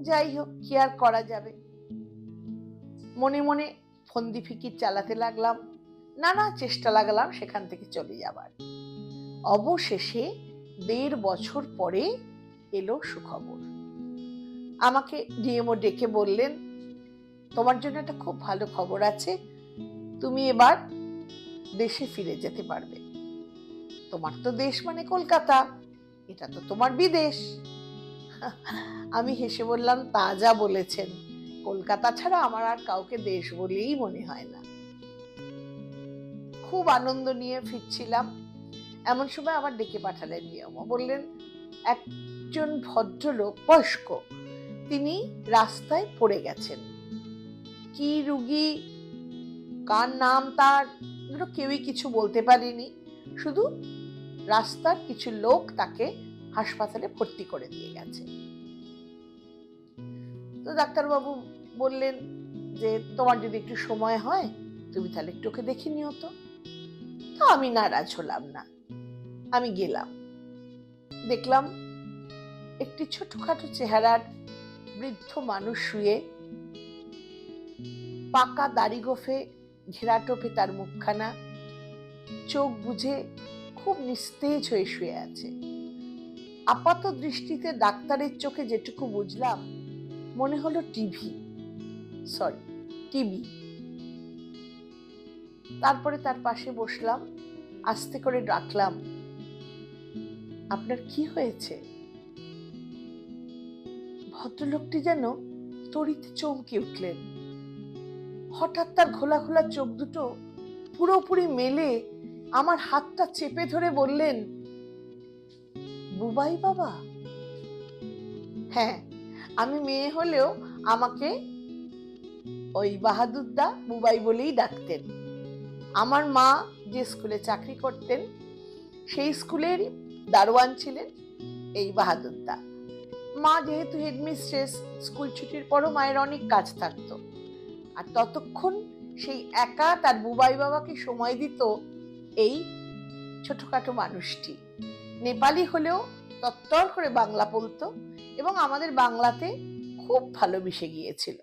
যাই হোক, কি আর করা যাবে। মনে মনে ফন্দি ফিকির চালাতে লাগলাম, নানা চেষ্টা লাগালাম সেখান থেকে চলে যাবার। অবশেষে 1.5 বছর পরে এলো সুখবর। আমাকে ডিএমও ডেকে বললেন, তোমার জন্য একটা খুব ভালো খবর আছে, তুমি এবার দেশে ফিরে যেতে পারবে। তোমার তো দেশ মানে কলকাতা, এটা তো তোমার বিদেশ। আমি হেসে বললাম, তা যা বলেছেন, কলকাতা ছাড়া আমার আর কাউকে দেশ বলেই মনে হয় না। খুব আনন্দ নিয়ে ফিরছিলাম, এমন সময় আবার ডেকে পাঠালেন ডিএমও। বললেন, একজন ভদ্রলোক, বয়স্ক, তিনি রাস্তায় পড়ে গেছেন। কি রুগী, কার নাম তার, এগুলো কেউই কিছু বলতে পারেনি, শুধু রাস্তার কিছু লোক তাকে হাসপাতালে ভর্তি করে দিয়ে গেছে। তো ডাক্তারবাবু বললেন যে, তোমার যদি একটু সময় হয় তুমি তাহলে একটু ওকে দেখে নিও তো। তো আমি নারাজ হলাম না, আমি গেলাম। দেখলাম একটি ছোটখাটো চেহারার বৃদ্ধ মানুষ শুয়ে, পাকা দাড়ি গোফে ঘেরা টোপে তার মুখখানা, চোখ বুঝে খুব নিস্তেজ হয়ে শুয়ে আছে। আপাত দৃষ্টিতে ডাক্তারের চোখে যেটুকু বুঝলাম, মনে হলো টিবি। তারপরে তার পাশে বসলাম, আস্তে করে ডাকলাম, আপনার কি হয়েছে? ভদ্রলোকটি যেন তড়িতে চমকে উঠলেন। হঠাৎ তার ঘোলা ঘোলা চোখ দুটো পুরোপুরি মেলে আমার হাতটা চেপে ধরে বললেন, বুবাই বাবা? হ্যাঁ, আমি মেয়ে হলেও আমাকে ওই বাহাদুরদা বুবাই বলেই ডাকতেন। আমার মা যে স্কুলে চাকরি করতেন, সেই স্কুলের দারোয়ান ছিলেন এই বাহাদুরদা। মা যেহেতু হেডমিস্ট্রেস, স্কুল ছুটির পরও মায়ের অনেক কাজ থাকতো, আর ততক্ষণ সেই একা তার বুবাই বাবাকে সময় দিত এই ছোটখাটো মানুষটি। নেপালি হলেও তত্তর করে বাংলা বলতো এবং আমাদের বাংলাতে খুব ভালো মিশে গিয়েছিল।